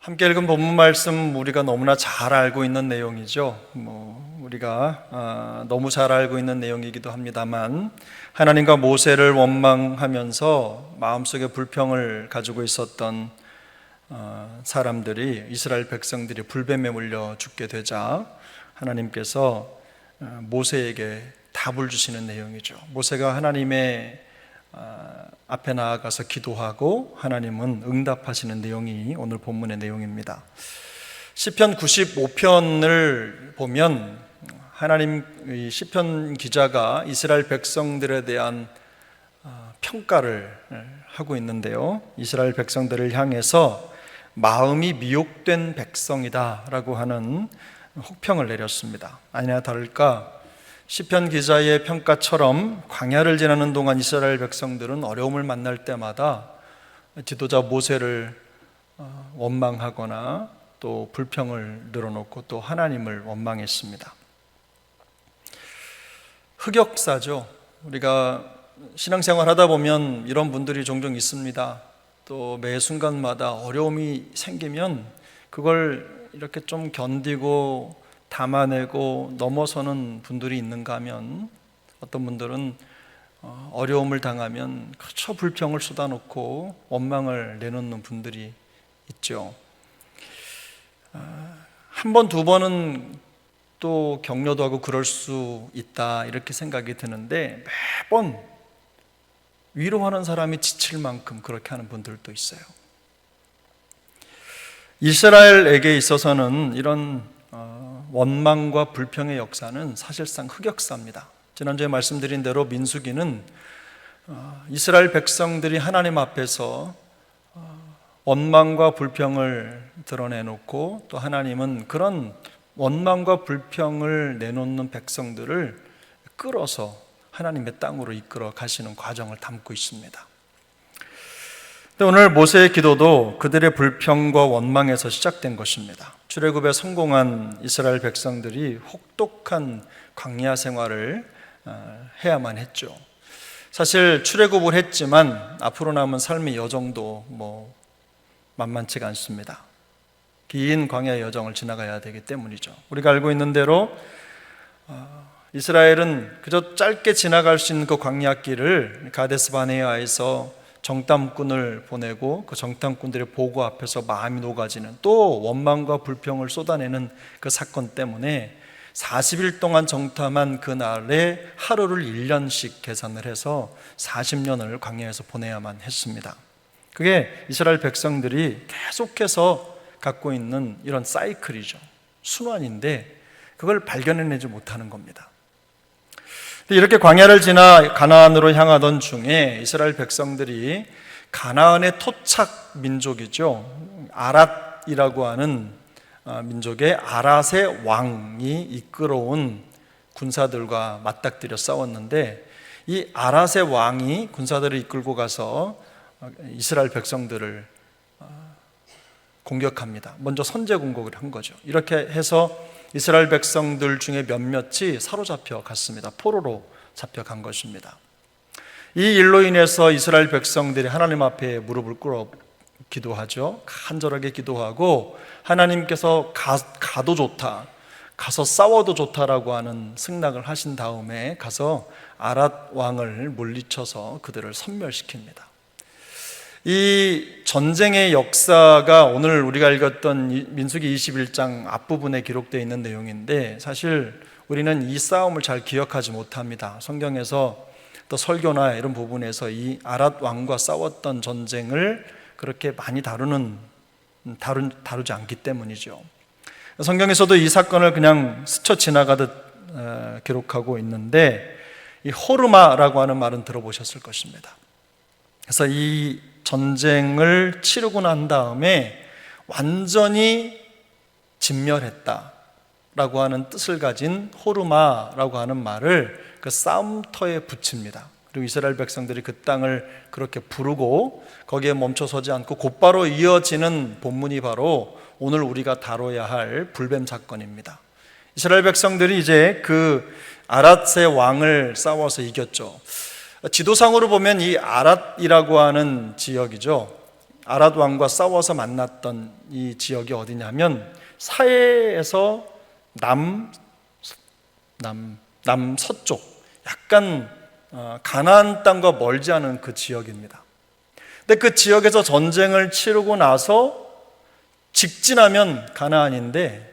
함께 읽은 본문 말씀 우리가 너무나 잘 알고 있는 내용이죠. 우리가 너무 잘 알고 있는 내용이기도 합니다만, 하나님과 모세를 원망하면서 마음속에 불평을 가지고 있었던 사람들이, 이스라엘 백성들이 불뱀에 물려 죽게 되자 하나님께서 모세에게 답을 주시는 내용이죠. 모세가 하나님의 앞에 나아가서 기도하고 하나님은 응답하시는 내용이 오늘 본문의 내용입니다. 시편 95편을 보면 하나님 시편 기자가 이스라엘 백성들에 대한 평가를 하고 있는데요, 이스라엘 백성들을 향해서 마음이 미혹된 백성이다 라고 하는 혹평을 내렸습니다. 아니나 다를까 시편 기자의 평가처럼 광야를 지나는 동안 이스라엘 백성들은 어려움을 만날 때마다 지도자 모세를 원망하거나 또 불평을 늘어놓고 또 하나님을 원망했습니다. 흑역사죠. 우리가 신앙생활 하다 보면 이런 분들이 종종 있습니다. 또 매 순간마다 어려움이 생기면 그걸 이렇게 좀 견디고 담아내고 넘어서는 분들이 있는가 하면, 어떤 분들은 어려움을 당하면 그저 불평을 쏟아놓고 원망을 내놓는 분들이 있죠. 한 번, 두 번은 또 격려도 하고 그럴 수 있다 이렇게 생각이 드는데, 매번 위로하는 사람이 지칠 만큼 그렇게 하는 분들도 있어요. 이스라엘에게 있어서는 이런 원망과 불평의 역사는 사실상 흑역사입니다. 지난주에 말씀드린 대로 민수기는 이스라엘 백성들이 하나님 앞에서 원망과 불평을 드러내놓고, 또 하나님은 그런 원망과 불평을 내놓는 백성들을 끌어서 하나님의 땅으로 이끌어 가시는 과정을 담고 있습니다. 오늘 모세의 기도도 그들의 불평과 원망에서 시작된 것입니다. 출애굽에 성공한 이스라엘 백성들이 혹독한 광야 생활을 해야만 했죠. 사실 출애굽을 했지만 앞으로 남은 삶의 여정도 만만치가 않습니다. 긴 광야 여정을 지나가야 되기 때문이죠. 우리가 알고 있는 대로 이스라엘은 그저 짧게 지나갈 수 있는 그 광야길을 가데스 바네아에서 정탐꾼을 보내고 그 정탐꾼들의 보고 앞에서 마음이 녹아지는, 또 원망과 불평을 쏟아내는 그 사건 때문에 40일 동안 정탐한 그날에 하루를 1년씩 계산을 해서 40년을 광야에서 보내야만 했습니다. 그게 이스라엘 백성들이 계속해서 갖고 있는 이런 사이클이죠. 순환인데 그걸 발견해내지 못하는 겁니다. 이렇게 광야를 지나 가나안으로 향하던 중에 이스라엘 백성들이 가나안의 토착 민족이죠, 아랏이라고 하는 민족의 아랏의 왕이 이끌어온 군사들과 맞닥뜨려 싸웠는데, 이 아랏의 왕이 군사들을 이끌고 가서 이스라엘 백성들을 공격합니다. 먼저 선제 공격을 한 거죠. 이렇게 해서 이스라엘 백성들 중에 몇몇이 사로잡혀 갔습니다. 포로로 잡혀간 것입니다. 이 일로 인해서 이스라엘 백성들이 하나님 앞에 무릎을 꿇어 기도하죠. 간절하게 기도하고 하나님께서 가도 좋다, 가서 싸워도 좋다라고 하는 승낙을 하신 다음에 가서 아랏 왕을 물리쳐서 그들을 섬멸시킵니다. 이 전쟁의 역사가 오늘 우리가 읽었던 민수기 21장 앞부분에 기록되어 있는 내용인데, 사실 우리는 이 싸움을 잘 기억하지 못합니다. 성경에서 또 설교나 이런 부분에서 이 아랏 왕과 싸웠던 전쟁을 그렇게 많이 다루지 않기 때문이죠. 성경에서도 이 사건을 그냥 스쳐 지나가듯 기록하고 있는데, 이 호르마라고 하는 말은 들어보셨을 것입니다. 그래서 이 전쟁을 치르고 난 다음에 완전히 진멸했다라고 하는 뜻을 가진 호르마라고 하는 말을 그 싸움터에 붙입니다. 그리고 이스라엘 백성들이 그 땅을 그렇게 부르고 거기에 멈춰서지 않고 곧바로 이어지는 본문이 바로 오늘 우리가 다뤄야 할 불뱀 사건입니다. 이스라엘 백성들이 이제 그 아랏의 왕을 싸워서 이겼죠. 지도상으로 보면 이 아랏이라고 하는 지역이죠, 아랏 왕과 싸워서 만났던 이 지역이 어디냐면 사해에서 남서쪽 약간 가나안 땅과 멀지 않은 그 지역입니다. 근데 그 지역에서 전쟁을 치르고 나서 직진하면 가나안인데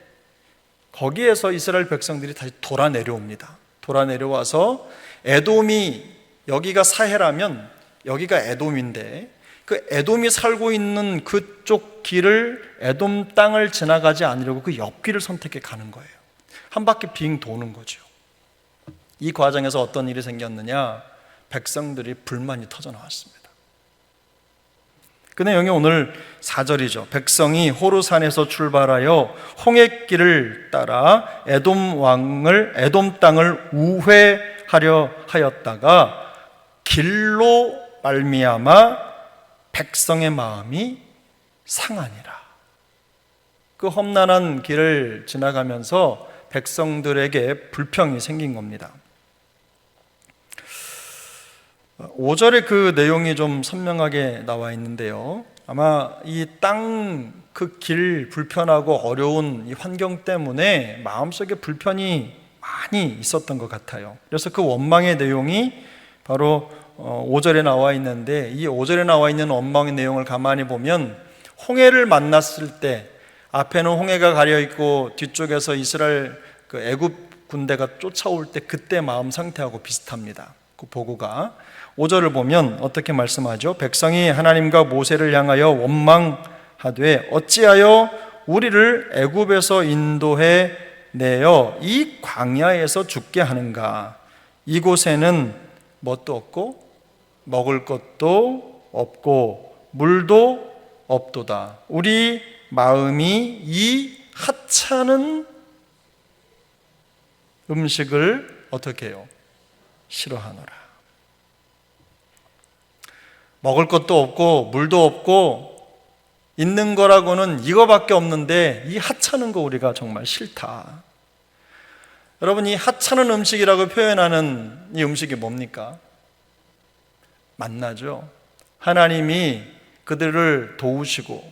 거기에서 이스라엘 백성들이 다시 돌아 내려옵니다. 돌아 내려와서 에돔이, 여기가 사해라면 여기가 에돔인데 그 에돔이 살고 있는 그쪽 길을, 에돔 땅을 지나가지 않으려고 그 옆길을 선택해 가는 거예요. 한 바퀴 빙 도는 거죠. 이 과정에서 어떤 일이 생겼느냐? 백성들이 불만이 터져 나왔습니다. 그 내용이 오늘 4절이죠. 백성이 호르산에서 출발하여 홍해길을 따라 에돔 땅을 우회하려 하였다가 길로 말미암아 백성의 마음이 상하니라. 그 험난한 길을 지나가면서 백성들에게 불평이 생긴 겁니다. 5절에 그 내용이 좀 선명하게 나와 있는데요. 아마 이 땅 그 길 불편하고 어려운 이 환경 때문에 마음속에 불편이 많이 있었던 것 같아요. 그래서 그 원망의 내용이 바로 5절에 나와 있는데, 이 5절에 나와 있는 원망의 내용을 가만히 보면 홍해를 만났을 때 앞에는 홍해가 가려 있고 뒤쪽에서 이스라엘 그 애굽 군대가 쫓아올 때 그때 마음 상태하고 비슷합니다. 그 보고가 5절을 보면 어떻게 말씀하죠? 백성이 하나님과 모세를 향하여 원망하되 어찌하여 우리를 애굽에서 인도해 내어 이 광야에서 죽게 하는가? 이곳에는 뭣도 없고 먹을 것도 없고 물도 없도다. 우리 마음이 이 하찮은 음식을 어떻게 해요? 싫어하노라. 먹을 것도 없고 물도 없고 있는 거라고는 이거밖에 없는데 이 하찮은 거 우리가 정말 싫다. 여러분, 이 하찮은 음식이라고 표현하는 이 음식이 뭡니까? 만나죠. 하나님이 그들을 도우시고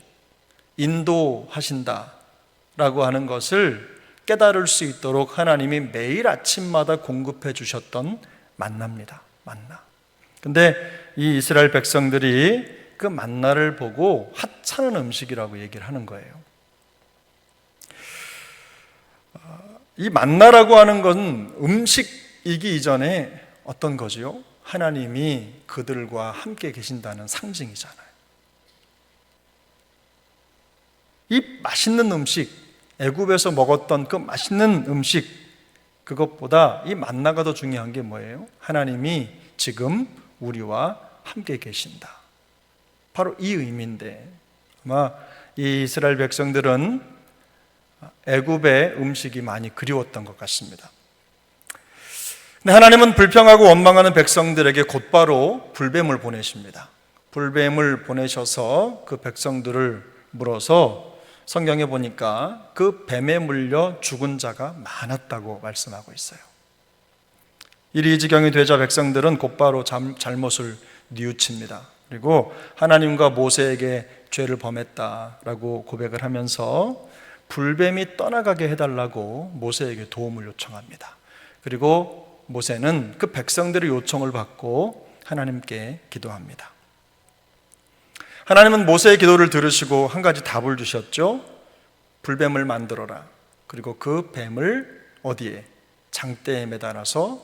인도하신다라고 하는 것을 깨달을 수 있도록 하나님이 매일 아침마다 공급해 주셨던 만나입니다. 만나. 근데 이 이스라엘 백성들이 그 만나를 보고 하찮은 음식이라고 얘기를 하는 거예요. 이 만나라고 하는 건 음식이기 이전에 어떤 거지요? 하나님이 그들과 함께 계신다는 상징이잖아요. 이 맛있는 음식, 애굽에서 먹었던 그 맛있는 음식, 그것보다 이 만나가 더 중요한 게 뭐예요? 하나님이 지금 우리와 함께 계신다. 바로 이 의미인데, 아마 이 이스라엘 백성들은 애굽의 음식이 많이 그리웠던 것 같습니다. 근데 하나님은 불평하고 원망하는 백성들에게 곧바로 불뱀을 보내십니다. 불뱀을 보내셔서 그 백성들을 물어서 성경에 보니까 그 뱀에 물려 죽은 자가 많았다고 말씀하고 있어요. 이리 이 지경이 되자 백성들은 곧바로 잘못을 뉘우칩니다. 그리고 하나님과 모세에게 죄를 범했다라고 고백을 하면서 불뱀이 떠나가게 해달라고 모세에게 도움을 요청합니다. 그리고 모세는 그 백성들의 요청을 받고 하나님께 기도합니다. 하나님은 모세의 기도를 들으시고 한 가지 답을 주셨죠. 불뱀을 만들어라. 그리고 그 뱀을 어디에? 장대에 매달아서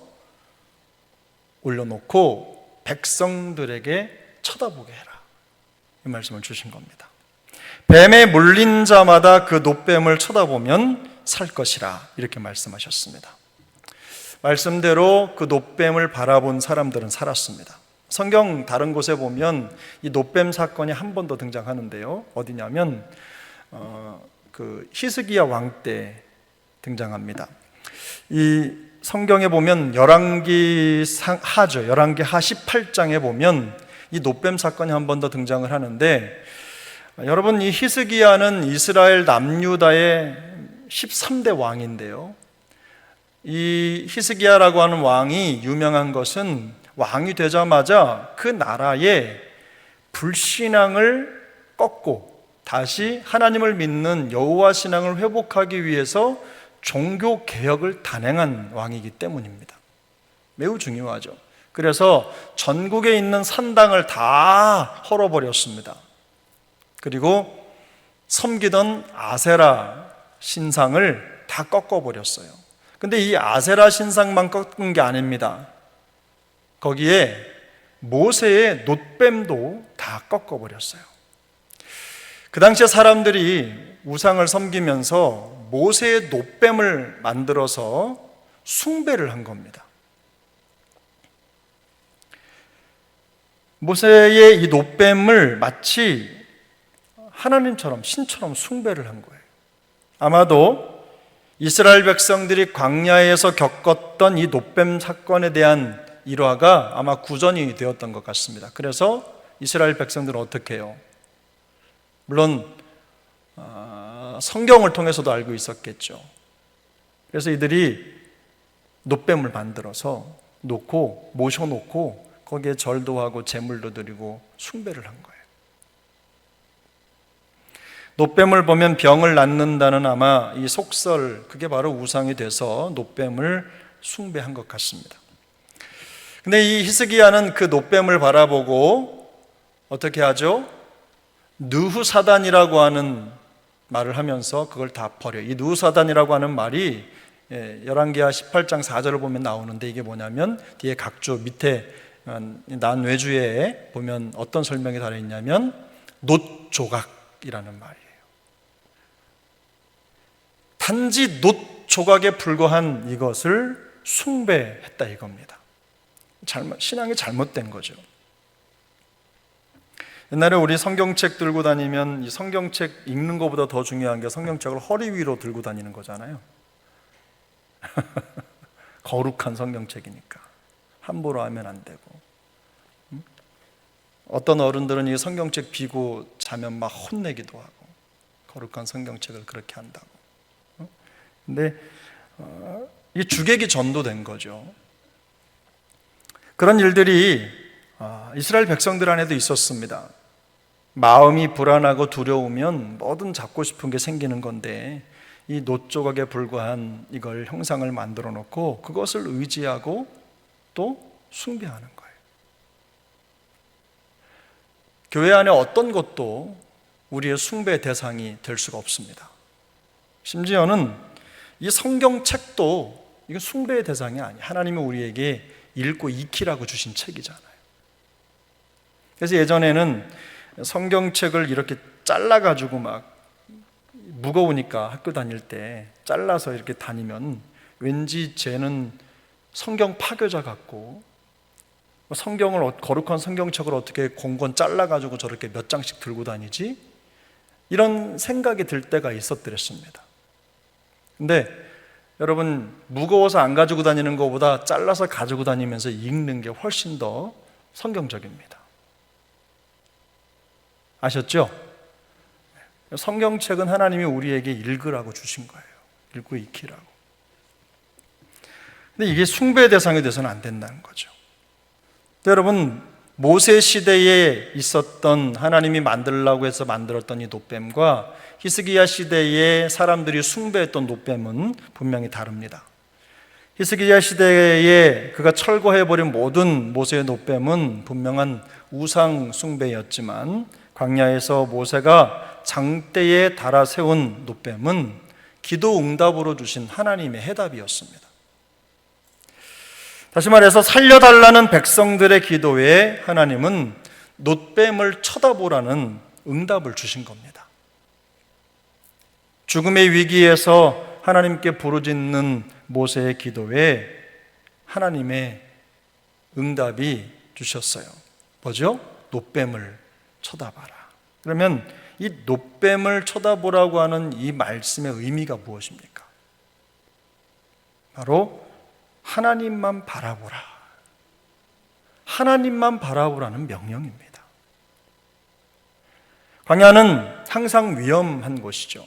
올려놓고 백성들에게 쳐다보게 해라. 이 말씀을 주신 겁니다. 뱀에 물린 자마다 그 놋뱀을 쳐다보면 살 것이라, 이렇게 말씀하셨습니다. 말씀대로 그 놋뱀을 바라본 사람들은 살았습니다. 성경 다른 곳에 보면 이 놋뱀 사건이 한 번 더 등장하는데요. 어디냐면 그 히스기야 왕 때 등장합니다. 이 성경에 보면 열왕기 하죠. 열왕기 하 18장에 보면 이 놋뱀 사건이 한 번 더 등장을 하는데, 여러분, 이 히스기야는 이스라엘 남유다의 13대 왕인데요. 이 히스기야라고 하는 왕이 유명한 것은 왕이 되자마자 그 나라에 불신앙을 꺾고 다시 하나님을 믿는 여호와 신앙을 회복하기 위해서 종교 개혁을 단행한 왕이기 때문입니다. 매우 중요하죠. 그래서 전국에 있는 산당을 다 헐어버렸습니다. 그리고 섬기던 아세라 신상을 다 꺾어버렸어요. 근데 이 아세라 신상만 꺾은 게 아닙니다. 거기에 모세의 놋뱀도 다 꺾어버렸어요. 그 당시에 사람들이 우상을 섬기면서 모세의 놋뱀을 만들어서 숭배를 한 겁니다. 모세의 이 놋뱀을 마치 하나님처럼, 신처럼 숭배를 한 거예요. 아마도 이스라엘 백성들이 광야에서 겪었던 이 놋뱀 사건에 대한 일화가 아마 구전이 되었던 것 같습니다. 그래서 이스라엘 백성들은 어떻게 해요? 물론 성경을 통해서도 알고 있었겠죠. 그래서 이들이 놋뱀을 만들어서 모셔놓고 거기에 절도 하고 제물도 드리고 숭배를 한 거예요. 놋뱀을 보면 병을 낫는다는 아마 이 속설, 그게 바로 우상이 돼서 놋뱀을 숭배한 것 같습니다. 근데 이 히스기야는 그 놋뱀을 바라보고 어떻게 하죠? 느후사단이라고 하는 말을 하면서 그걸 다 버려요. 이 느후사단이라고 하는 말이 열왕기하 18장 4절을 보면 나오는데, 이게 뭐냐면 뒤에 각주 밑에 난외주에 보면 어떤 설명이 달려있냐면 놋조각이라는 말이에요. 단지 놋조각에 불과한 이것을 숭배했다 이겁니다. 신앙이 잘못된 거죠. 옛날에 우리 성경책 들고 다니면 이 성경책 읽는 것보다 더 중요한 게 성경책을 허리 위로 들고 다니는 거잖아요. 거룩한 성경책이니까 함부로 하면 안 되고. 어떤 어른들은 이 성경책 비고 자면 막 혼내기도 하고, 거룩한 성경책을 그렇게 한다고. 근데 이 주객이 전도된 거죠. 그런 일들이 이스라엘 백성들 안에도 있었습니다. 마음이 불안하고 두려우면 뭐든 잡고 싶은 게 생기는 건데, 이 놋조각에 불과한 이걸 형상을 만들어 놓고 그것을 의지하고 또 숭배하는 거예요. 교회 안에 어떤 것도 우리의 숭배 대상이 될 수가 없습니다. 심지어는 이 성경책도 이건 숭배의 대상이 아니에요. 하나님이 우리에게 읽고 익히라고 주신 책이잖아요. 그래서 예전에는 성경책을 이렇게 잘라가지고 막 무거우니까 학교 다닐 때 잘라서 이렇게 다니면 왠지 쟤는 성경 파교자 같고, 거룩한 성경책을 어떻게 공건 잘라가지고 저렇게 몇 장씩 들고 다니지? 이런 생각이 들 때가 있었더랬습니다. 근데 여러분, 무거워서 안 가지고 다니는 것보다 잘라서 가지고 다니면서 읽는 게 훨씬 더 성경적입니다. 아셨죠? 성경책은 하나님이 우리에게 읽으라고 주신 거예요. 읽고 익히라고. 근데 이게 숭배 대상이 돼서는 안 된다는 거죠. 여러분, 모세 시대에 있었던, 하나님이 만들라고 해서 만들었던 이 놋뱀과 히스기야 시대에 사람들이 숭배했던 놋뱀은 분명히 다릅니다. 히스기야 시대에 그가 철거해버린 모든 모세의 놋뱀은 분명한 우상 숭배였지만, 광야에서 모세가 장대에 달아 세운 놋뱀은 기도 응답으로 주신 하나님의 해답이었습니다. 다시 말해서 살려달라는 백성들의 기도에 하나님은 놋뱀을 쳐다보라는 응답을 주신 겁니다. 죽음의 위기에서 하나님께 부르짖는 모세의 기도에 하나님의 응답이 주셨어요. 뭐죠? 놋뱀을 쳐다봐라. 그러면 이 놋뱀을 쳐다보라고 하는 이 말씀의 의미가 무엇입니까? 바로 하나님만 바라보라. 하나님만 바라보라는 명령입니다. 광야는 항상 위험한 곳이죠.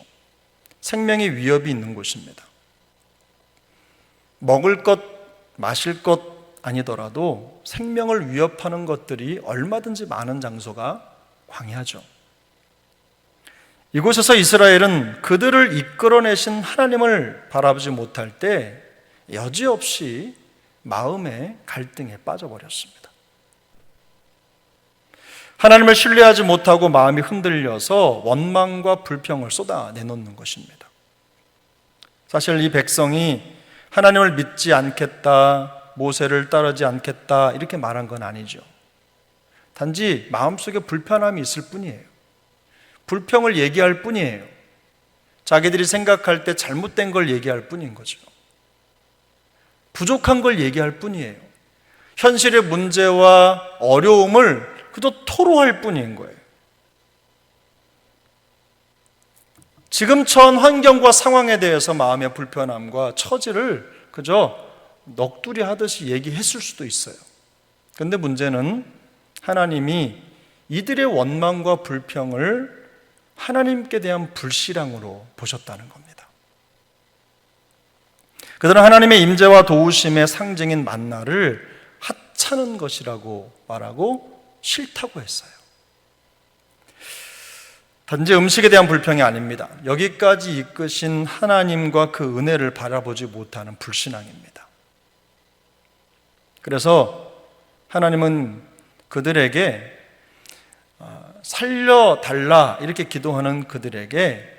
생명의 위협이 있는 곳입니다. 먹을 것, 마실 것 아니더라도 생명을 위협하는 것들이 얼마든지 많은 장소가 광야죠. 이곳에서 이스라엘은 그들을 이끌어내신 하나님을 바라보지 못할 때 여지없이 마음의 갈등에 빠져버렸습니다. 하나님을 신뢰하지 못하고 마음이 흔들려서 원망과 불평을 쏟아내놓는 것입니다. 사실 이 백성이 하나님을 믿지 않겠다, 모세를 따르지 않겠다 이렇게 말한 건 아니죠. 단지 마음속에 불편함이 있을 뿐이에요. 불평을 얘기할 뿐이에요. 자기들이 생각할 때 잘못된 걸 얘기할 뿐인 거죠. 부족한 걸 얘기할 뿐이에요. 현실의 문제와 어려움을 그저 토로할 뿐인 거예요. 지금 처한 환경과 상황에 대해서 마음의 불편함과 처지를 그저 넋두리 하듯이 얘기했을 수도 있어요. 그런데 문제는 하나님이 이들의 원망과 불평을 하나님께 대한 불신앙으로 보셨다는 겁니다. 그들은 하나님의 임재와 도우심의 상징인 만나를 하찮은 것이라고 말하고 싫다고 했어요. 단지 음식에 대한 불평이 아닙니다. 여기까지 이끄신 하나님과 그 은혜를 바라보지 못하는 불신앙입니다. 그래서 하나님은 그들에게 살려달라 이렇게 기도하는 그들에게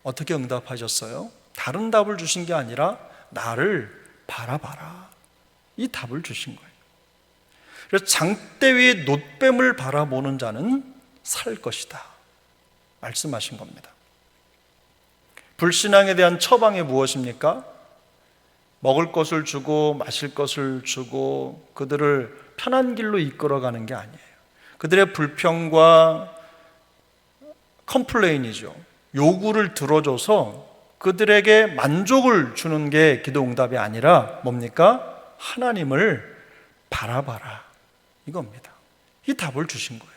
어떻게 응답하셨어요? 다른 답을 주신 게 아니라 나를 바라봐라 이 답을 주신 거예요. 그래서 장대 위에 놋뱀을 바라보는 자는 살 것이다 말씀하신 겁니다. 불신앙에 대한 처방이 무엇입니까? 먹을 것을 주고 마실 것을 주고 그들을 편한 길로 이끌어가는 게 아니에요. 그들의 불평과 컴플레인이죠. 요구를 들어줘서 그들에게 만족을 주는 게 기도 응답이 아니라 뭡니까? 하나님을 바라봐라 이겁니다. 이 답을 주신 거예요.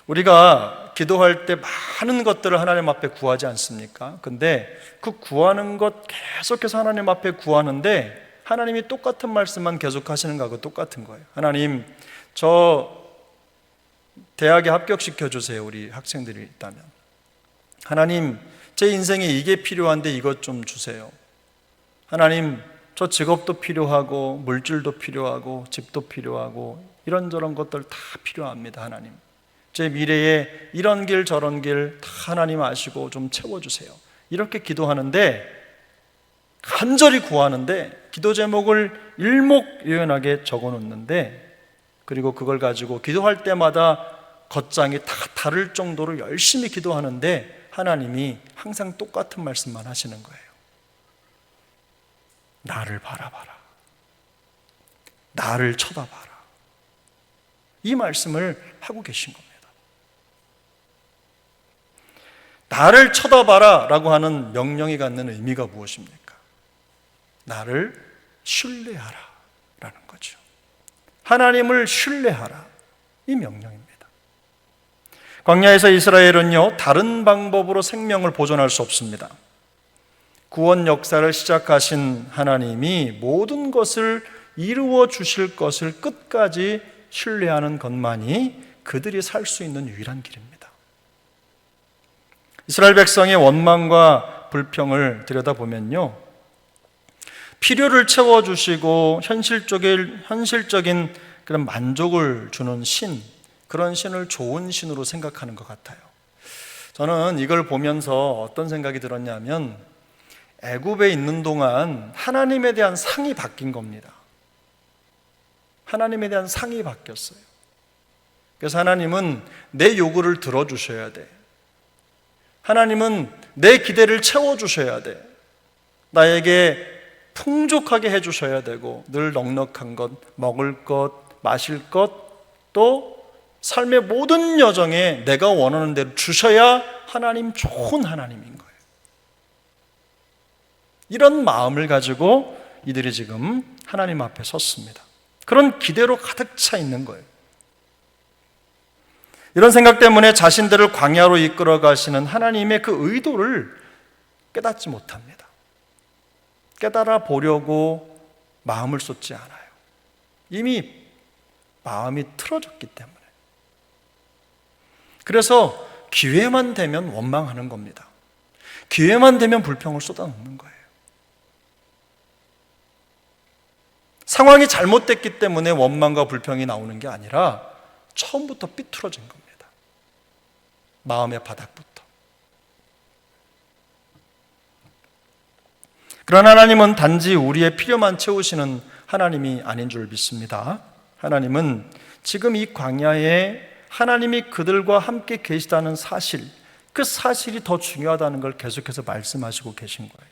우리가 기도할 때 많은 것들을 하나님 앞에 구하지 않습니까? 근데 그 구하는 것 계속해서 하나님 앞에 구하는데 하나님이 똑같은 말씀만 계속 하시는 거하고 똑같은 거예요. 하나님, 저 대학에 합격시켜 주세요. 우리 학생들이 있다면. 하나님, 제 인생에 이게 필요한데 이것 좀 주세요. 하나님, 저 직업도 필요하고 물질도 필요하고 집도 필요하고 이런저런 것들 다 필요합니다. 하나님, 제 미래에 이런 길 저런 길 다 하나님 아시고 좀 채워주세요. 이렇게 기도하는데 간절히 구하는데 기도 제목을 일목요연하게 적어놓는데 그리고 그걸 가지고 기도할 때마다 걷장이 다 다를 정도로 열심히 기도하는데 하나님이 항상 똑같은 말씀만 하시는 거예요. 나를 바라봐라. 나를 쳐다봐라. 이 말씀을 하고 계신 겁니다. 나를 쳐다봐라 라고 하는 명령이 갖는 의미가 무엇입니까? 나를 신뢰하라 라는 거죠. 하나님을 신뢰하라 이 명령입니다. 광야에서 이스라엘은요 다른 방법으로 생명을 보존할 수 없습니다. 구원 역사를 시작하신 하나님이 모든 것을 이루어 주실 것을 끝까지 신뢰하는 것만이 그들이 살 수 있는 유일한 길입니다. 이스라엘 백성의 원망과 불평을 들여다보면요 필요를 채워주시고 현실적인 그런 만족을 주는 신, 그런 신을 좋은 신으로 생각하는 것 같아요. 저는 이걸 보면서 어떤 생각이 들었냐면 애굽에 있는 동안 하나님에 대한 상이 바뀐 겁니다. 하나님에 대한 상이 바뀌었어요. 그래서 하나님은 내 요구를 들어주셔야 돼. 하나님은 내 기대를 채워주셔야 돼. 나에게 풍족하게 해주셔야 되고 늘 넉넉한 것, 먹을 것, 마실 것, 또 삶의 모든 여정에 내가 원하는 대로 주셔야 하나님 좋은 하나님인 거예요. 이런 마음을 가지고 이들이 지금 하나님 앞에 섰습니다. 그런 기대로 가득 차 있는 거예요. 이런 생각 때문에 자신들을 광야로 이끌어 가시는 하나님의 그 의도를 깨닫지 못합니다. 깨달아 보려고 마음을 쏟지 않아요. 이미 마음이 틀어졌기 때문에. 그래서 기회만 되면 원망하는 겁니다. 기회만 되면 불평을 쏟아놓는 거예요. 상황이 잘못됐기 때문에 원망과 불평이 나오는 게 아니라 처음부터 삐뚤어진 겁니다. 마음의 바닥부터. 그러나 하나님은 단지 우리의 필요만 채우시는 하나님이 아닌 줄 믿습니다. 하나님은 지금 이 광야에 하나님이 그들과 함께 계시다는 사실, 그 사실이 더 중요하다는 걸 계속해서 말씀하시고 계신 거예요.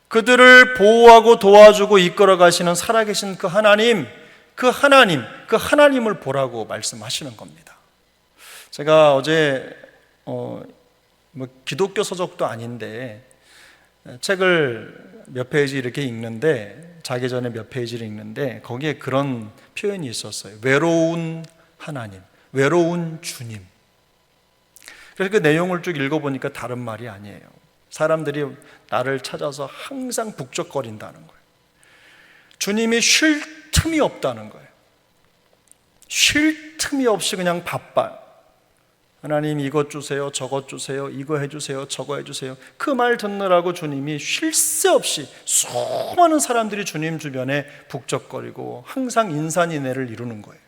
그들을 보호하고 도와주고 이끌어 가시는 살아계신 그 하나님을 보라고 말씀하시는 겁니다. 제가 어제 기독교 서적도 아닌데 책을 몇 페이지 이렇게 읽는데, 자기 전에 몇 페이지를 읽는데 거기에 그런 표현이 있었어요. 외로운 하나님, 외로운 주님. 그래서 그 내용을 쭉 읽어보니까 다른 말이 아니에요. 사람들이 나를 찾아서 항상 북적거린다는 거예요. 주님이 쉴 틈이 없다는 거예요. 쉴 틈이 없이 그냥 바빠요. 하나님 이것 주세요, 저것 주세요, 이거 해주세요, 저거 해주세요. 그 말 듣느라고 주님이 쉴 새 없이 수많은 사람들이 주님 주변에 북적거리고 항상 인산인해를 이루는 거예요.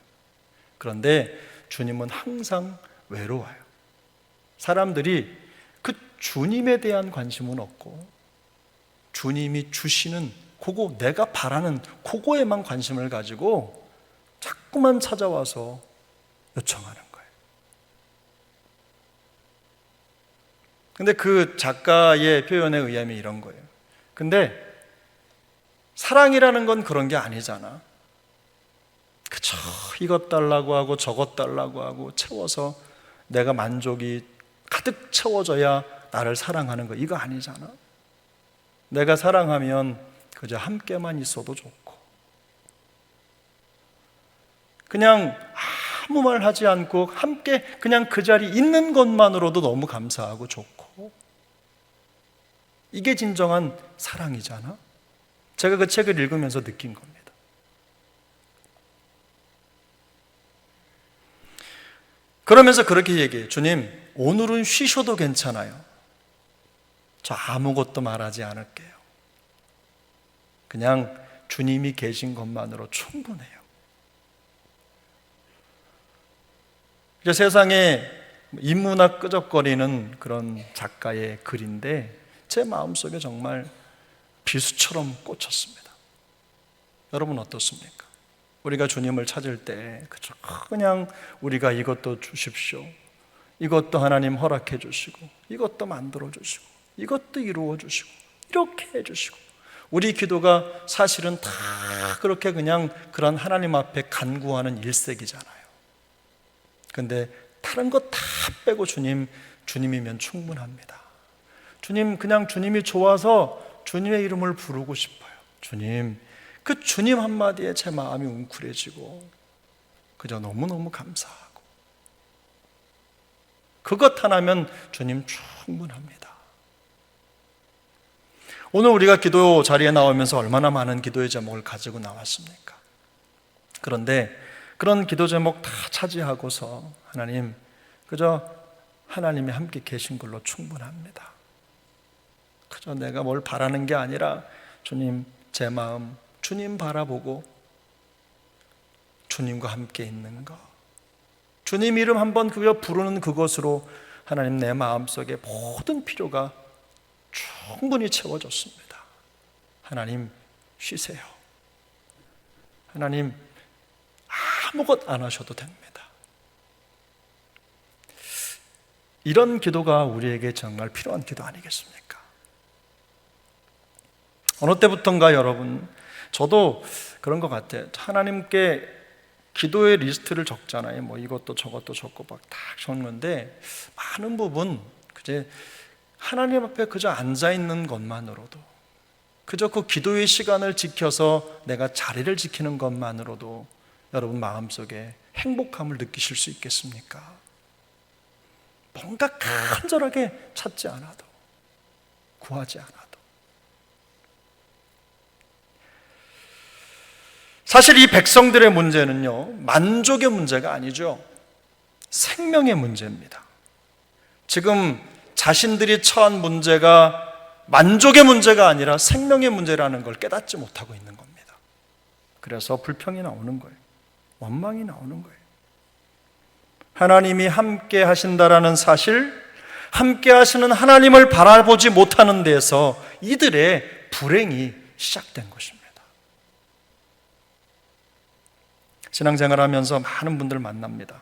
그런데 주님은 항상 외로워요. 사람들이 그 주님에 대한 관심은 없고 주님이 주시는 그거, 내가 바라는 그거에만 관심을 가지고 자꾸만 찾아와서 요청하는 거예요. 근데 그 작가의 표현에 의하면 이런 거예요. 근데 사랑이라는 건 그런 게 아니잖아. 그쵸, 이것 달라고 하고 저것 달라고 하고 채워서 내가 만족이 가득 채워져야 나를 사랑하는 거, 이거 아니잖아. 내가 사랑하면 그저 함께만 있어도 좋고, 그냥 아무 말 하지 않고 함께 그냥 그 자리에 있는 것만으로도 너무 감사하고 좋고, 이게 진정한 사랑이잖아. 제가 그 책을 읽으면서 느낀 겁니다. 그러면서 그렇게 얘기해요. 주님, 오늘은 쉬셔도 괜찮아요. 저 아무것도 말하지 않을게요. 그냥 주님이 계신 것만으로 충분해요. 이제 세상에 인문학 끄적거리는 그런 작가의 글인데 제 마음속에 정말 비수처럼 꽂혔습니다. 여러분 어떻습니까? 우리가 주님을 찾을 때 그냥 우리가 이것도 주십시오, 이것도 하나님 허락해 주시고, 이것도 만들어 주시고, 이것도 이루어 주시고, 이렇게 해 주시고, 우리 기도가 사실은 다 그렇게 그냥 그런 하나님 앞에 간구하는 일색이잖아요. 근데 다른 거 다 빼고 주님이면 충분합니다. 주님, 그냥 주님이 좋아서 주님의 이름을 부르고 싶어요. 주님, 그 주님 한마디에 제 마음이 웅크려지고 그저 너무너무 감사하고, 그것 하나면 주님 충분합니다. 오늘 우리가 기도 자리에 나오면서 얼마나 많은 기도의 제목을 가지고 나왔습니까? 그런데 그런 기도 제목 다 차지하고서 하나님, 그저 하나님이 함께 계신 걸로 충분합니다. 그저 내가 뭘 바라는 게 아니라 주님, 제 마음 주님 바라보고 주님과 함께 있는 것, 주님 이름 한번 그저 부르는 그것으로 하나님 내 마음속에 모든 필요가 충분히 채워졌습니다. 하나님 쉬세요. 하나님 아무것 안 하셔도 됩니다. 이런 기도가 우리에게 정말 필요한 기도 아니겠습니까? 어느 때부턴가 여러분, 저도 그런 것 같아요. 하나님께 기도의 리스트를 적잖아요. 뭐 이것도 저것도 적고 막 다 적는데 많은 부분 그제 하나님 앞에 그저 앉아 있는 것만으로도, 그저 그 기도의 시간을 지켜서 내가 자리를 지키는 것만으로도 여러분 마음속에 행복함을 느끼실 수 있겠습니까? 뭔가 간절하게 찾지 않아도, 구하지 않아도. 사실 이 백성들의 문제는요, 만족의 문제가 아니죠. 생명의 문제입니다. 지금 자신들이 처한 문제가 만족의 문제가 아니라 생명의 문제라는 걸 깨닫지 못하고 있는 겁니다. 그래서 불평이 나오는 거예요. 원망이 나오는 거예요. 하나님이 함께 하신다라는 사실, 함께 하시는 하나님을 바라보지 못하는 데서 이들의 불행이 시작된 것입니다. 신앙생활하면서 많은 분들 만납니다.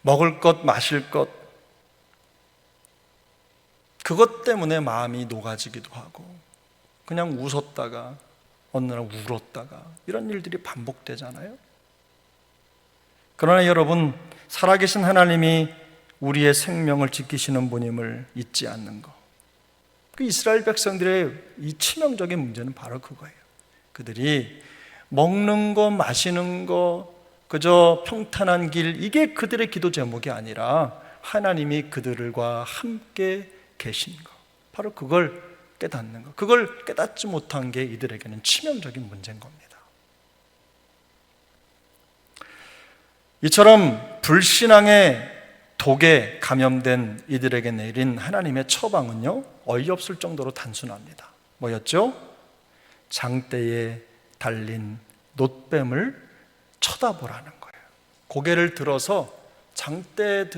먹을 것, 마실 것, 그것 때문에 마음이 녹아지기도 하고 그냥 웃었다가 어느 날 울었다가 이런 일들이 반복되잖아요. 그러나 여러분, 살아계신 하나님이 우리의 생명을 지키시는 분임을 잊지 않는 것, 그 이스라엘 백성들의 이 치명적인 문제는 바로 그거예요. 그들이 먹는 거, 마시는 거, 그저 평탄한 길, 이게 그들의 기도 제목이 아니라 하나님이 그들과 함께 계신 것, 바로 그걸 깨닫는 것, 그걸 깨닫지 못한 게 이들에게는 치명적인 문제인 겁니다. 이처럼 불신앙의 독에 감염된 이들에게 내린 하나님의 처방은요, 어이없을 정도로 단순합니다. 뭐였죠? 장대에 달린 놋뱀을 쳐다보라는 거예요. 고개를 들어서 장대에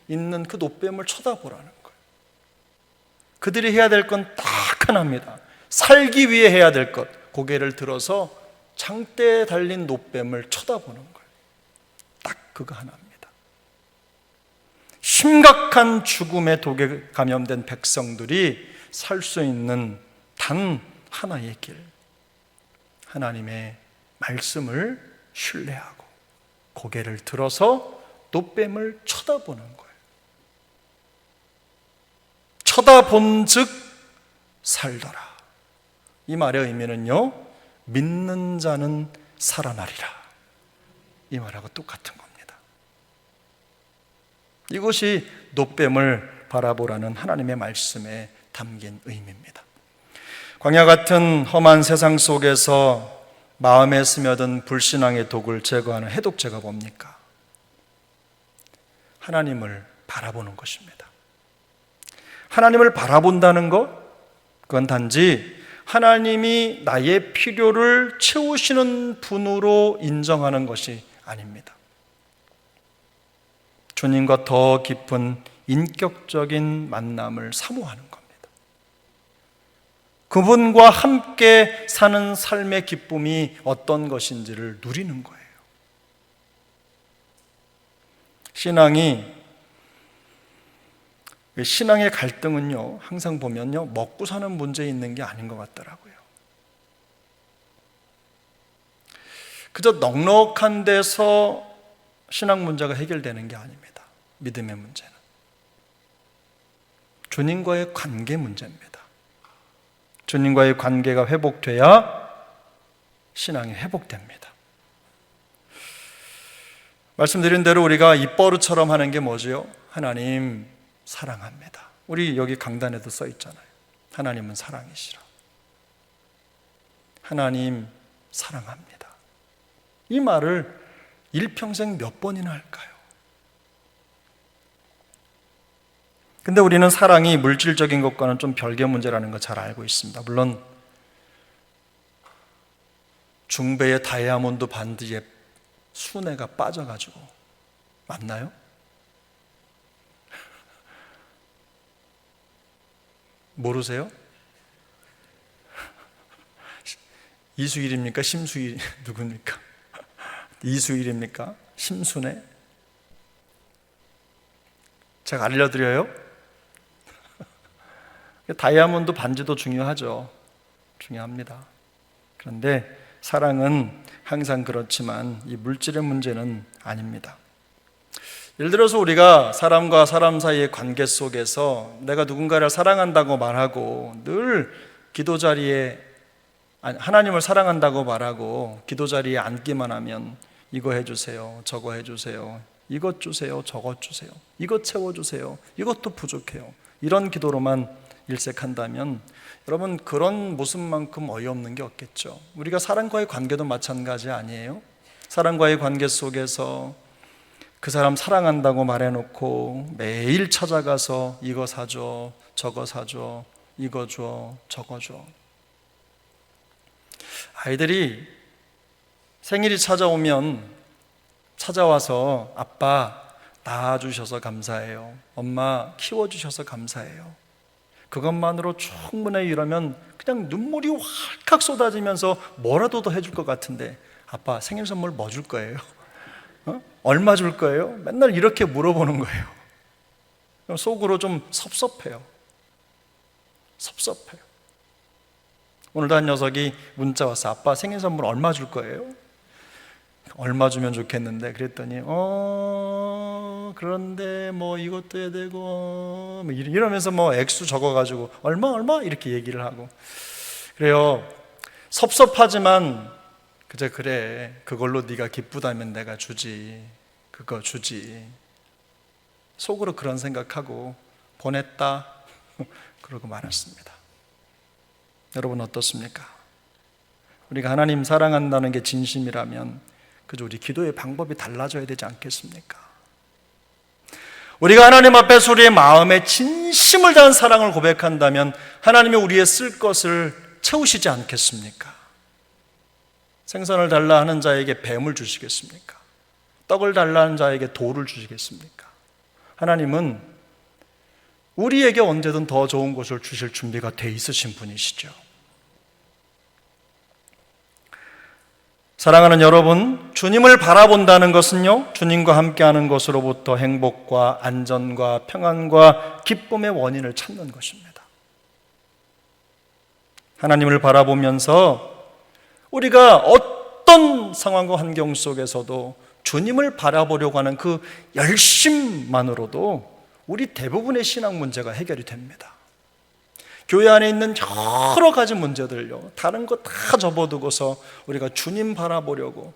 있는 그 놋뱀을 쳐다보라는 거예요. 그들이 해야 될 건 딱 하나입니다. 살기 위해 해야 될 것, 고개를 들어서 장대에 달린 놋뱀을 쳐다보는 거예요. 딱 그거 하나입니다. 심각한 죽음의 독에 감염된 백성들이 살 수 있는 단 하나의 길, 하나님의 말씀을 신뢰하고 고개를 들어서 놋뱀을 쳐다보는 거예요. 쳐다본즉 살더라. 이 말의 의미는요, 믿는 자는 살아나리라, 이 말하고 똑같은 겁니다. 이것이 놋뱀을 바라보라는 하나님의 말씀에 담긴 의미입니다. 광야 같은 험한 세상 속에서 마음에 스며든 불신앙의 독을 제거하는 해독제가 뭡니까? 하나님을 바라보는 것입니다. 하나님을 바라본다는 것, 그건 단지 하나님이 나의 필요를 채우시는 분으로 인정하는 것이 아닙니다. 주님과 더 깊은 인격적인 만남을 사모하는 겁니다. 그분과 함께 사는 삶의 기쁨이 어떤 것인지를 누리는 거예요. 신앙의 갈등은요, 항상 보면요, 먹고 사는 문제에 있는 게 아닌 것 같더라고요. 그저 넉넉한 데서 신앙 문제가 해결되는 게 아닙니다. 믿음의 문제는 주님과의 관계 문제입니다. 주님과의 관계가 회복돼야 신앙이 회복됩니다. 말씀드린 대로 우리가 입버릇처럼 하는 게 뭐지요? 하나님 사랑합니다. 우리 여기 강단에도 써 있잖아요. 하나님은 사랑이시라. 하나님 사랑합니다. 이 말을 일평생 몇 번이나 할까요? 근데 우리는 사랑이 물질적인 것과는 좀 별개 문제라는 거 잘 알고 있습니다. 물론 중배의 다이아몬드 반지에 순애가 빠져가지고, 맞나요? 모르세요? 이수일입니까? 심수일 누굽니까? 이수일입니까? 심순애? 제가 알려드려요? 다이아몬드 반지도 중요하죠. 중요합니다. 그런데 사랑은 항상 그렇지만 이 물질의 문제는 아닙니다. 예를 들어서 우리가 사람과 사람 사이의 관계 속에서 내가 누군가를 사랑한다고 말하고 늘 기도 자리에, 하나님을 사랑한다고 말하고 기도 자리에 앉기만 하면 이거 해주세요, 저거 해주세요, 이것 주세요, 저것 주세요, 이것 채워주세요, 이것도 부족해요, 이런 기도로만 일색한다면 여러분, 그런 모습만큼 어이없는 게 없겠죠. 우리가 사람과의 관계도 마찬가지 아니에요? 사람과의 관계 속에서 그 사람 사랑한다고 말해놓고 매일 찾아가서 이거 사줘, 저거 사줘, 이거 줘, 저거 줘. 아이들이 생일이 찾아와서 아빠 낳아주셔서 감사해요, 엄마 키워주셔서 감사해요, 그것만으로 충분해 이러면 그냥 눈물이 활칵 쏟아지면서 뭐라도 더 해줄 것 같은데, 아빠 생일 선물 뭐 줄 거예요? 얼마 줄 거예요? 맨날 이렇게 물어보는 거예요. 속으로 좀 섭섭해요. 오늘도 한 녀석이 문자 왔어. 아빠 생일 선물 얼마 줄 거예요? 얼마 주면 좋겠는데. 그랬더니 그런데 뭐 이것도 해야 되고 뭐 이러면서 뭐 액수 적어가지고 얼마 이렇게 얘기를 하고 그래요. 섭섭하지만 그래 그걸로 네가 기쁘다면 내가 주지, 그거 주지. 속으로 그런 생각하고 보냈다 그러고 말았습니다. 여러분 어떻습니까? 우리가 하나님 사랑한다는 게 진심이라면 그저 우리 기도의 방법이 달라져야 되지 않겠습니까? 우리가 하나님 앞에서 우리의 마음에 진심을 다한 사랑을 고백한다면 하나님이 우리의 쓸 것을 채우시지 않겠습니까? 생선을 달라 하는 자에게 뱀을 주시겠습니까? 떡을 달라 하는 자에게 돌을 주시겠습니까? 하나님은 우리에게 언제든 더 좋은 것을 주실 준비가 돼 있으신 분이시죠. 사랑하는 여러분, 주님을 바라본다는 것은요, 주님과 함께하는 것으로부터 행복과 안전과 평안과 기쁨의 원인을 찾는 것입니다. 하나님을 바라보면서 우리가 어떤 상황과 환경 속에서도 주님을 바라보려고 하는 그 열심만으로도 우리 대부분의 신앙 문제가 해결이 됩니다. 교회 안에 있는 여러 가지 문제들요, 다른 거 다 접어두고서 우리가 주님 바라보려고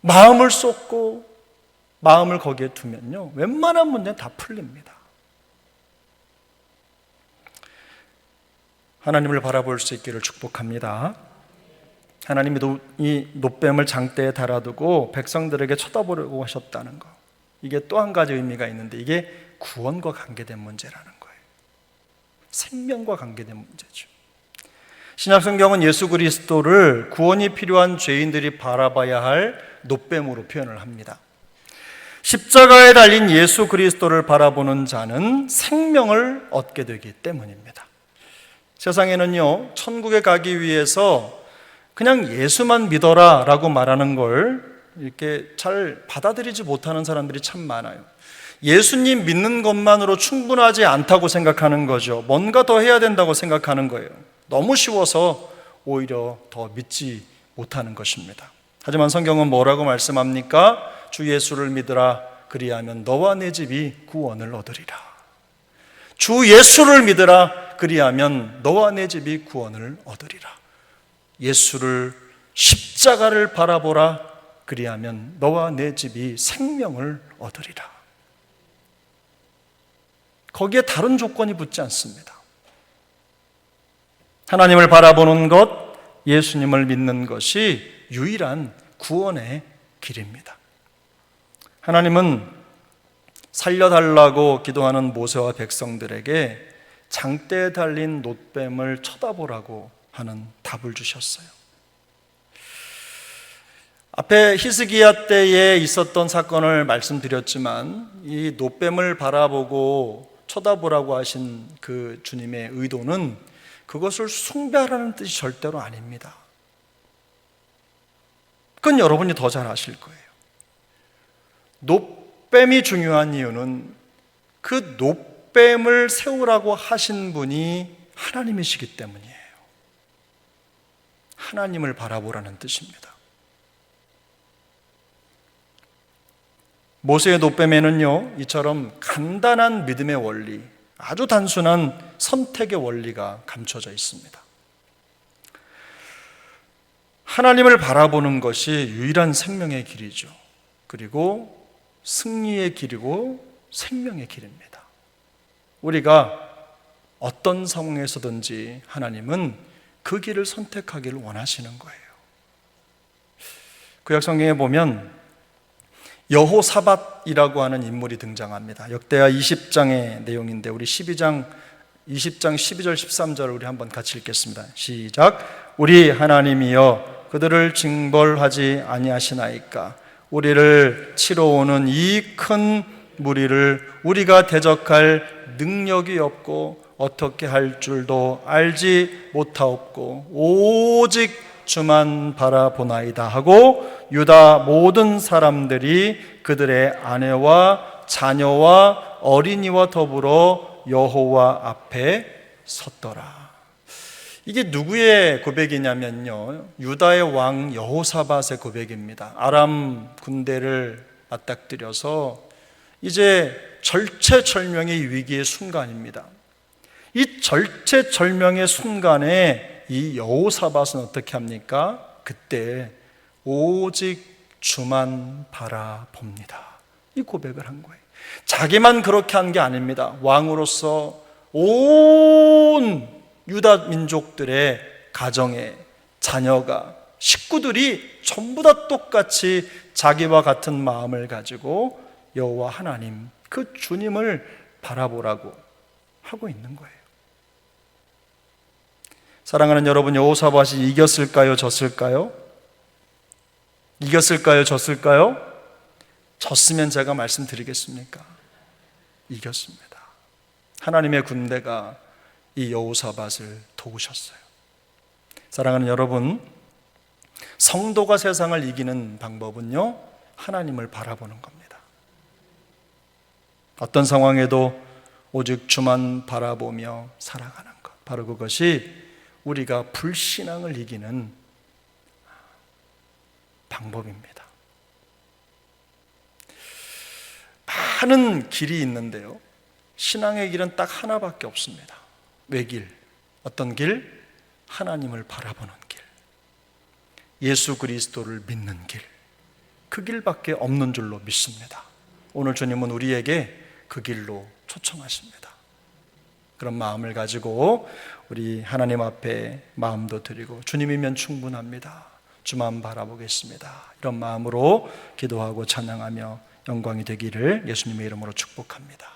마음을 쏟고 마음을 거기에 두면요, 웬만한 문제는 다 풀립니다. 하나님을 바라볼 수 있기를 축복합니다. 하나님이 이 놋뱀을 장대에 달아두고 백성들에게 쳐다보려고 하셨다는 것, 이게 또 한 가지 의미가 있는데, 이게 구원과 관계된 문제라는 거예요. 생명과 관계된 문제죠. 신약성경은 예수 그리스도를 구원이 필요한 죄인들이 바라봐야 할 놋뱀으로 표현을 합니다. 십자가에 달린 예수 그리스도를 바라보는 자는 생명을 얻게 되기 때문입니다. 세상에는요, 천국에 가기 위해서 그냥 예수만 믿어라 라고 말하는 걸 이렇게 잘 받아들이지 못하는 사람들이 참 많아요. 예수님 믿는 것만으로 충분하지 않다고 생각하는 거죠. 뭔가 더 해야 된다고 생각하는 거예요. 너무 쉬워서 오히려 더 믿지 못하는 것입니다. 하지만 성경은 뭐라고 말씀합니까? 주 예수를 믿으라, 그리하면 너와 내 집이 구원을 얻으리라. 주 예수를 믿으라, 그리하면 너와 내 집이 구원을 얻으리라. 예수를, 십자가를 바라보라, 그리하면 너와 내 집이 생명을 얻으리라. 거기에 다른 조건이 붙지 않습니다. 하나님을 바라보는 것, 예수님을 믿는 것이 유일한 구원의 길입니다. 하나님은 살려달라고 기도하는 모세와 백성들에게 장대에 달린 놋뱀을 쳐다보라고 하는 답을 주셨어요. 앞에 히스기야 때에 있었던 사건을 말씀드렸지만, 이 놋뱀을 바라보고 쳐다보라고 하신 그 주님의 의도는 그것을 숭배하라는 뜻이 절대로 아닙니다. 그건 여러분이 더 잘 아실 거예요. 놋뱀이 중요한 이유는 그 놋뱀을 세우라고 하신 분이 하나님이시기 때문이에요. 하나님을 바라보라는 뜻입니다. 모세의 놋뱀에는요, 이처럼 간단한 믿음의 원리, 아주 단순한 선택의 원리가 감춰져 있습니다. 하나님을 바라보는 것이 유일한 생명의 길이죠. 그리고 승리의 길이고 생명의 길입니다. 우리가 어떤 상황에서든지 하나님은 그 길을 선택하기를 원하시는 거예요. 구약 성경에 보면 여호사밧이라고 하는 인물이 등장합니다. 역대하 20장의 내용인데 우리 20장 12절 13절을 우리 한번 같이 읽겠습니다. 시작. 우리 하나님이여 그들을 징벌하지 아니하시나이까. 우리를 치러 오는 이 큰 무리를 우리가 대적할 능력이 없고 어떻게 할 줄도 알지 못하옵고 오직 주만 바라보나이다 하고 유다 모든 사람들이 그들의 아내와 자녀와 어린이와 더불어 여호와 앞에 섰더라. 이게 누구의 고백이냐면요, 유다의 왕 여호사밧의 고백입니다. 아람 군대를 맞닥뜨려서 이제 절체절명의 위기의 순간입니다. 이 절체절명의 순간에 이 여호사밧은 어떻게 합니까? 그때 오직 주만 바라봅니다. 이 고백을 한 거예요. 자기만 그렇게 한 게 아닙니다. 왕으로서 온 유다 민족들의 가정에 자녀가 식구들이 전부 다 똑같이 자기와 같은 마음을 가지고 여호와 하나님 그 주님을 바라보라고 하고 있는 거예요. 사랑하는 여러분, 여호사밧이 이겼을까요? 졌을까요? 이겼을까요? 졌을까요? 졌으면 제가 말씀드리겠습니까? 이겼습니다. 하나님의 군대가 이 여호사밧을 도우셨어요. 사랑하는 여러분, 성도가 세상을 이기는 방법은요, 하나님을 바라보는 겁니다. 어떤 상황에도 오직 주만 바라보며 살아가는 것, 바로 그것이 우리가 불신앙을 이기는 방법입니다. 많은 길이 있는데요, 신앙의 길은 딱 하나밖에 없습니다. 외길, 어떤 길? 하나님을 바라보는 길, 예수 그리스도를 믿는 길, 그 길밖에 없는 줄로 믿습니다. 오늘 주님은 우리에게 그 길로 초청하십니다. 그런 마음을 가지고 우리 하나님 앞에 마음도 드리고 주님이면 충분합니다, 주만 바라보겠습니다, 이런 마음으로 기도하고 찬양하며 영광이 되기를 예수님의 이름으로 축복합니다.